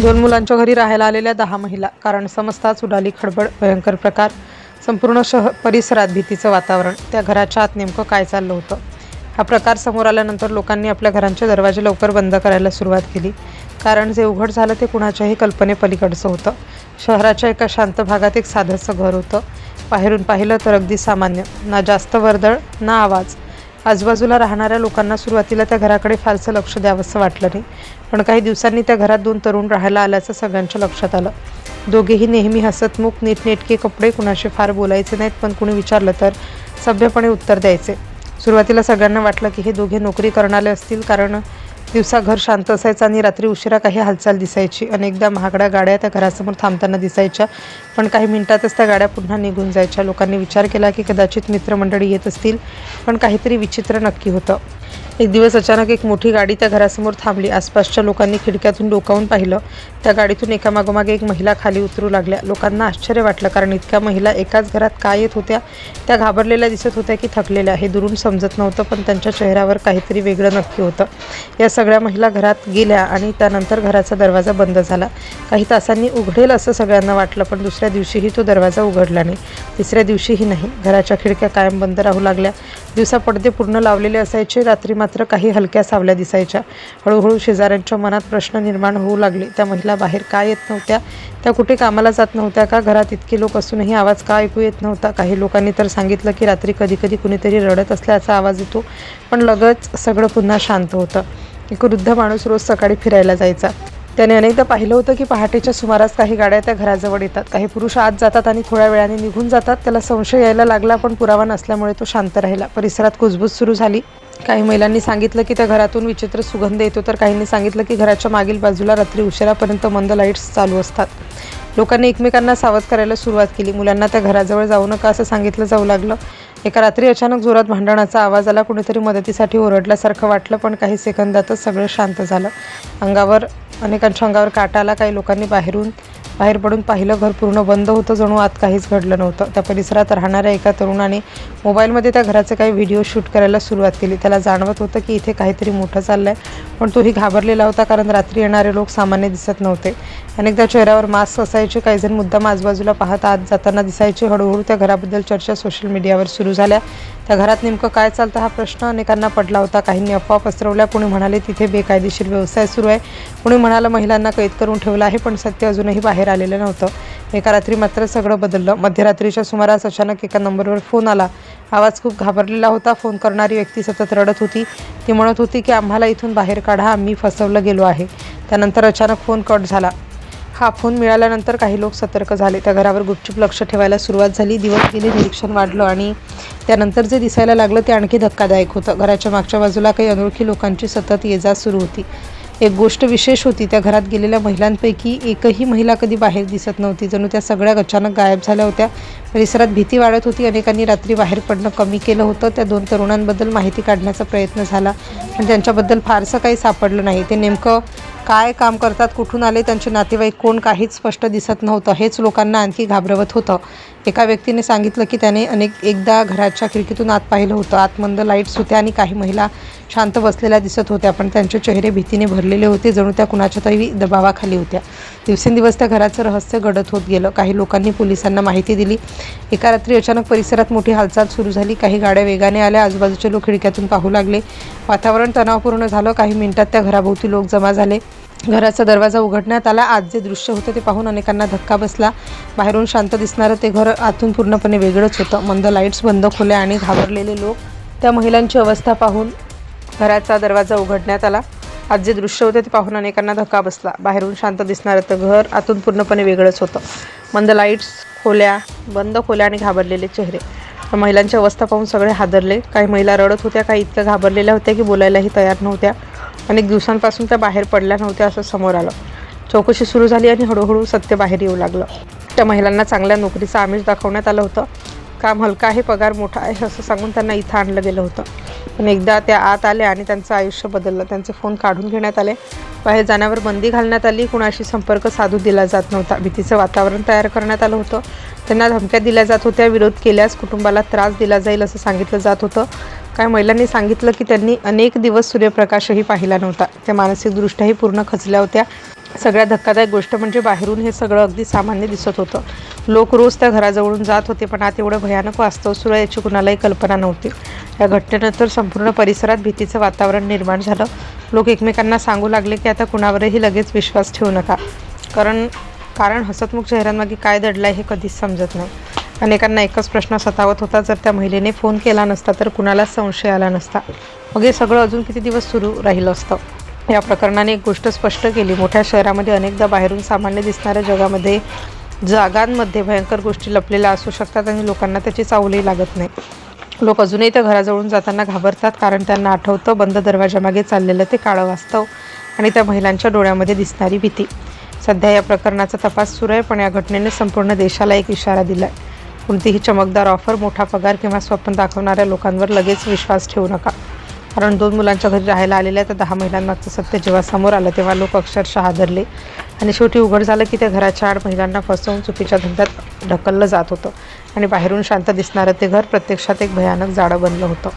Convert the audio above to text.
दोन मुलांच्या घरी राहायला आलेल्या 10 महिला. कारण समजताच उडाली खळबळ. भयंकर प्रकार. संपूर्ण परिसरात भीतीचं वातावरण. त्या घराच्या आत नेमकं काय चाललं होतं? हा प्रकार समोर आल्यानंतर लोकांनी आपल्या घरांचे दरवाजे लवकर बंद करायला सुरुवात केली. कारण जे उघड झालं ते कुणाच्याही कल्पनेपलीकडचं होतं. शहराच्या एका शांत भागात एक साधंसं घर होतं. बाहेरून पाहिलं तर अगदी सामान्य. ना जास्त वर्दळ, ना आवाज. आजूबाजूला राहणाऱ्या लोकांना सुरुवातीला त्या घराकडे फारसं लक्ष द्यावंसं वाटलं नाही. पण काही दिवसांनी त्या घरात 2 तरुण राहायला आल्याचं सगळ्यांच्या लक्षात आलं. दोघेही नेहमी हसतमुख, नीटनेटके कपडे, कुणाशी फार बोलायचे नाहीत, पण कुणी विचारलं तर सभ्यपणे उत्तर द्यायचे. सुरुवातीला सगळ्यांना वाटलं की हे दोघे नोकरी करणारे असतील, कारण दिवसा घर शांत असायचं आणि रात्री उशिरा काही हालचाल दिसायची. अनेकदा महागड्या गाड्या त्या घरासमोर थांबताना दिसायच्या, पण काही मिनिटातच त्या गाड्या पुन्हा निघून जायच्या. लोकांनी विचार केला की कदाचित मित्रमंडळी येत असतील, पण काहीतरी विचित्र नक्की होतं. एक दिवस अचानक एक मोठी गाडी त्या घरासमोर थांबली. आसपासच्या लोकांनी खिडक्यातून डोकावून पाहिलं. त्या गाडीतून एकामागोमाग एक महिला खाली उतरू लागल्या. लोकांना आश्चर्य वाटलं, कारण इतक्या महिला एकाच घरात का येत होत्या? त्या घाबरलेल्या दिसत होत्या की थकलेल्या, हे दुरून समजत नव्हतं, पण त्यांच्या चेहऱ्यावर काहीतरी वेगळं नक्की होतं. या सगळ्या महिला घरात गेल्या आणि त्यानंतर घराचा दरवाजा बंद झाला. काही तासांनी उघडेल असं सगळ्यांना वाटलं, पण दुसऱ्या दिवशीही तो दरवाजा उघडला नाही. तिसऱ्या दिवशीही नाही. घराच्या खिडक्या कायम बंद राहू लागल्या. दिवसा पडदे पूर्ण लावलेले असायचे, रात्री मात्र काही हलक्या सावल्या दिसायच्या. हळूहळू शेजाऱ्यांच्या मनात प्रश्न निर्माण होऊ लागले. त्या महिला बाहेर का येत नव्हत्या? त्या कुठे कामाला जात नव्हत्या का? घरात इतके लोक असूनही आवाज का ऐकू येत नव्हता? काही लोकांनी तर सांगितलं की रात्री कधीकधी कुणीतरी रडत असल्याचा आवाज येतो, पण लगेच सगळं पुन्हा शांत होतं. एक वृद्ध माणूस रोज सकाळी फिरायला जायचा. त्याने अनेकदा पाहिलं होतं की पहाटेच्या सुमारास काही गाड्या त्या घराजवळ येतात. काही पुरुष आत जातात आणि थोड्या वेळाने निघून जातात. त्याला संशय यायला लागला, पण पुरावा नसल्यामुळे तो शांत राहिला. परिसरात कुजबूज सुरू झाली. काही महिलांनी सांगितलं की त्या घरातून विचित्र सुगंध येतो, तर काहींनी सांगितलं की घराच्या मागील बाजूला रात्री उशिरापर्यंत मंद लाईट्स चालू असतात. लोकांनी एकमेकांना सावध करायला सुरुवात केली. मुलांना त्या घराजवळ जाऊ नका असं सांगितलं जाऊ लागलं. एका रात्री अचानक जोरात भांडणाचा आवाज आला. कुणीतरी मदतीसाठी ओरडल्यासारखं वाटलं, पण काही सेकंदातच सगळं शांत झालं. अनेकांच्या अंगावर काटा आला. काही लोकांनी बाहेर पडून पाहिलं. घर पूर्ण बंद होतं, जणू आत काहीच घडलं नव्हतं. त्या परिसरात राहणाऱ्या एका तरुणाने मोबाईलमध्ये त्या घराचे काही व्हिडिओ शूट करायला सुरुवात केली. त्याला जाणवत होतं की इथे काहीतरी मोठं चाललंय, पण तोही घाबरलेला होता, कारण रात्री येणारे लोक सामान्य दिसत नव्हते. अनेकदा चेहऱ्यावर मास्क असायचे. काहीजण मुद्दाम आजूबाजूला पाहत आत जाताना दिसायचे. हळूहळू त्या घराबद्दल चर्चा सोशल मीडियावर सुरू झाल्या. त्या घरात नेमकं काय चालतं हा प्रश्न अनेकांना पडला होता. काहींनी अफवा पसरवल्या. कुणी म्हणाले तिथे बेकायदेशीर व्यवसाय सुरू आहे. कुणी म्हणालं महिलांना कैद करून ठेवलं आहे, पण सत्य अजूनही बाहेर आलेलं नव्हतं. एका रात्री मात्र सगळं बदललं. मध्यरात्रीच्या सुमारास अचानक एका नंबरवर फोन आला. आवाज खूप घाबरलेला होता. फोन करणारी व्यक्ती सतत रडत होती. ती म्हणत होती की आम्हाला इथून बाहेर काढा, आम्ही फसवलं गेलो आहे. त्यानंतर अचानक फोन कट झाला. हा फोन मिळाल्यानंतर काही लोक सतर्क झाले. त्या घरावर गुपचूप लक्ष ठेवायला सुरुवात झाली. दिवस गेले, निरीक्षण वाढलं आणि त्यानंतर जे दिसायला लागलं ते आणखी धक्कादायक होतं. घराच्या मागच्या बाजूला काही अनोळखी लोकांची सतत ये-जा सुरू होती. एक गोष्ट विशेष होती, त्या घरात गेलेल्या महिलांपैकी एकही महिला कधी बाहेर दिसत नव्हती. जणू त्या सगळ्या अचानक गायब झाल्या होत्या. परिसरात भीती वाढत होती. अनेकांनी रात्री बाहेर पडणं कमी केलं होतं. त्या 2 तरुणांबद्दल माहिती काढण्याचा प्रयत्न झाला, पण त्यांच्याबद्दल फारसं काही सापडलं नाही. ते नेमकं काय काम करतात, कुठून आले, त्यांचे नातेवाईक कोण, काहीच स्पष्ट दिसत नव्हतं. हेच लोकांना आणखी घाबरवत होतं. एका व्यक्तीने सांगितलं की त्याने एकदा घराच्या खिडकीतून आत पाहिलं होतं. आत मंद लाईट्स होत्या आणि काही महिला शांत बसलेल्या दिसत होत्या, पण त्यांचे चेहरे भीतीने भरलेले होते, जणू त्या कुणाच्या तरी दबावाखाली होत्या. दिवसेंदिवस त्या घराचं रहस्य गडद होत गेलं. काही लोकांनी पोलिसांना माहिती दिली. एका रात्री अचानक परिसरात मोठी हालचाल सुरू झाली. काही गाड्या वेगाने आल्या. आजूबाजूचे लोक खिडक्यातून पाहू लागले. वातावरण तणावपूर्ण झालं. काही मिनिटात त्या घराभोवती लोक जमा झाले. घराचा दरवाजा उघडण्यात आला. आत जे दृश्य होतं ते पाहून अनेकांना धक्का बसला. बाहेरून शांत दिसणारं ते घर आतून पूर्णपणे वेगळंच होतं. मंद लाईट्स, बंद खोल्या आणि घाबरलेले लोक. त्या महिलांची अवस्था पाहून घराचा दरवाजा उघडण्यात आला. आत जे दृश्य होते ते पाहून अनेकांना धक्का बसला. बाहेरून शांत दिसणारं तर घर आतून पूर्णपणे वेगळंच होतं. मंद लाईट्स, बंद खोल्या आणि घाबरलेले चेहरे. महिलांची अवस्था पाहून सगळे हादरले. काही महिला रडत होत्या, काही इतक्या घाबरलेल्या होत्या की बोलायलाही तयार नव्हत्या. अनेक दिवसांपासून त्या बाहेर पडल्या नव्हत्या असं समोर आलं. चौकशी सुरू झाली आणि हळूहळू सत्य बाहेर येऊ लागलं. त्या महिलांना चांगल्या नोकरीचं आमिष दाखवण्यात आलं होतं. काम हलका आहे, पगार मोठा आहे असं सांगून त्यांना इथं आणलं गेलं होतं. पण एकदा त्या आत आल्या आणि त्यांचं आयुष्य बदललं. त्यांचे फोन काढून घेण्यात आले. बाहेर जाण्यावर बंदी घालण्यात आली. कुणाशी संपर्क साधू दिला जात नव्हता. भीतीचं वातावरण तयार करण्यात आलं होतं. त्यांना धमक्या दिल्या जात होत्या. विरोध केल्यास कुटुंबाला त्रास दिला जाईल असं सांगितलं जात होतं. काही महिलांनी सांगितलं की त्यांनी अनेक दिवस सूर्यप्रकाशही पाहिला नव्हता. त्या मानसिकदृष्ट्याही पूर्ण खचल्या होत्या. सगळ्यात धक्कादायक गोष्ट म्हणजे बाहेरून हे सगळं अगदी सामान्य दिसत होतं. लोक रोज त्या घराजवळून जात होते, पण आत एवढं भयानक वास्तव सुरू आहे याची कुणालाही कल्पना नव्हती. या घटनेनंतर संपूर्ण परिसरात भीतीचं वातावरण निर्माण झालं. लोक एकमेकांना सांगू लागले की आता कुणावरही लगेच विश्वास ठेवू नका, कारण हसतमुख चेहऱ्यांमागे काय दडलंय हे कधीच समजत नाही. अनेकांना एकच प्रश्न सतावत होता, जर त्या महिलेने फोन केला नसता तर कुणालाच संशय आला नसता. मग हे सगळं अजून किती दिवस सुरू राहिलं असतं. या प्रकरणाने एक गोष्ट स्पष्ट केली, मोठ्या शहरामध्ये अनेकदा बाहेरून सामान्य दिसणाऱ्या जागांमध्ये भयंकर गोष्टी लपलेल्या असू शकतात आणि लोकांना त्याची चावलही लागत नाही. लोक अजूनही त्या घराजवळून जाताना घाबरतात, कारण त्यांना आठवतं बंद दरवाजामागे चाललेलं ते काळं वास्तव आणि त्या महिलांच्या डोळ्यामध्ये दिसणारी भीती. सध्या या प्रकरणाचा तपास सुरू आहे, पण या घटनेने संपूर्ण देशाला एक इशारा दिला आहे. कोणतीही चमकदार ऑफर, मोठा पगार किंवा स्वप्न दाखवणाऱ्या लोकांवर लगेच विश्वास ठेवू नका. कारण 2 मुलांच्या घरी राहायला आलेल्या त्या 10 महिलांमागचं सत्य जेव्हा समोर आलं तेव्हा लोक अक्षरशः हादरले. आणि शेवटी उघड झालं की त्या घराच्या आड महिलांना फसवून चुकीच्या धंद्यात ढकललं जात होतं आणि बाहेरून शांत दिसणारं ते घर प्रत्यक्षात एक भयानक जाळं बनलं होतं.